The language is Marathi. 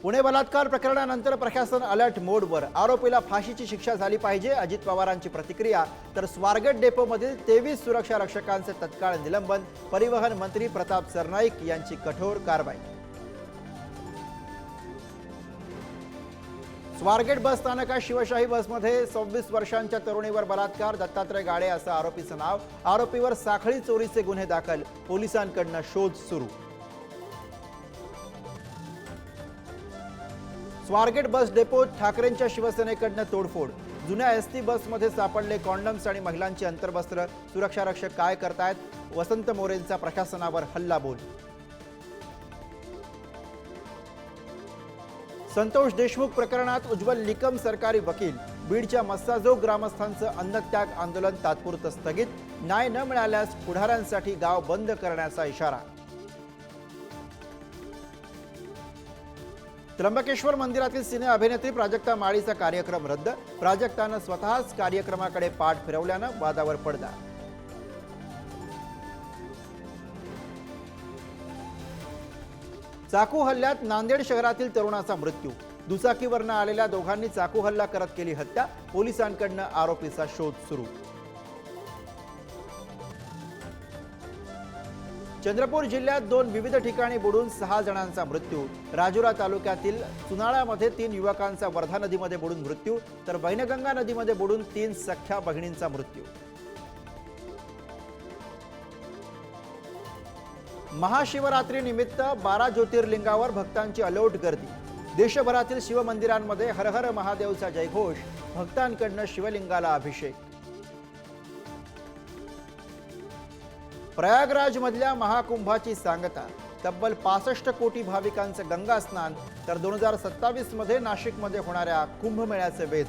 पुणे बलात्कार प्रकरणानंतर प्रशासन अलर्ट मोडवर, आरोपीला फाशीची शिक्षा झाली पाहिजे अजित पवारांची प्रतिक्रिया. तर स्वारगेट डेपोमधील 23 सुरक्षा रक्षकांचे तत्काळ निलंबन, परिवहन मंत्री प्रताप सरनाईक यांची कठोर कारवाई. स्वारगेट बस स्थानकात शिवशाही बसमध्ये 26 वर्षांच्या तरुणीवर बलात्कार, दत्तात्रय गाडे असं आरोपीचं नाव. आरोपीवर साखळी चोरीचे गुन्हे दाखल, पोलिसांकडून शोध सुरू. स्वारगेट बस डेपोत ठाकरेंच्या शिवसेनेकडून तोडफोड, जुन्या एसटी बसमध्ये सापडले कॉन्डम्स आणि महिलांची अंतर्वस्त्र, सुरक्षा रक्षक काय करतायत, वसंत मोरेंचा प्रशासनावर हल्लाबोल. संतोष देशमुख प्रकरणात उज्ज्वल निकम सरकारी वकील, बीडच्या मस्साजोग ग्रामस्थांचं अन्नत्याग आंदोलन तात्पुरतं स्थगित, न्याय न मिळाल्यास पुढाऱ्यांसाठी गाव बंद करण्याचा इशारा. त्र्यंबकेश्वर मंदिरातील सिने अभिनेत्री प्राजक्ता माळीचा कार्यक्रम रद्द, प्राजक्तानं स्वतःच कार्यक्रमाकडे पाठ फिरवल्यानं वादावर पडदा. चाकू हल्ल्यात नांदेड शहरातील तरुणाचा मृत्यू, दुचाकीवरनं आलेल्या दोघांनी चाकू हल्ला करत केली हत्या, पोलिसांकडून आरोपीचा शोध सुरू. चंद्रपूर जिल्ह्यात 2 विविध ठिकाणी बुडून 6 जणांचा मृत्यू, राजुरा तालुक्यातील चुनाळामध्ये 3 युवकांचा वर्धा नदीमध्ये बुडून मृत्यू, तर वैनगंगा नदीमध्ये बुडून 3 सख्या बहिणींचा मृत्यू. महाशिवरात्री निमित्त 12 ज्योतिर्लिंगावर भक्तांची अलोट गर्दी, देशभरातील शिवमंदिरांमध्ये हर हर महादेवचा जयघोष, भक्तांकडून शिवलिंगाला अभिषेक. प्रयागराजमधल्या महाकुंभाची सांगता, तब्बल 65 कोटी भाविकांचं गंगा स्नान, तर 2027 मध्ये नाशिकमध्ये होणाऱ्या कुंभमेळ्याचे वेध.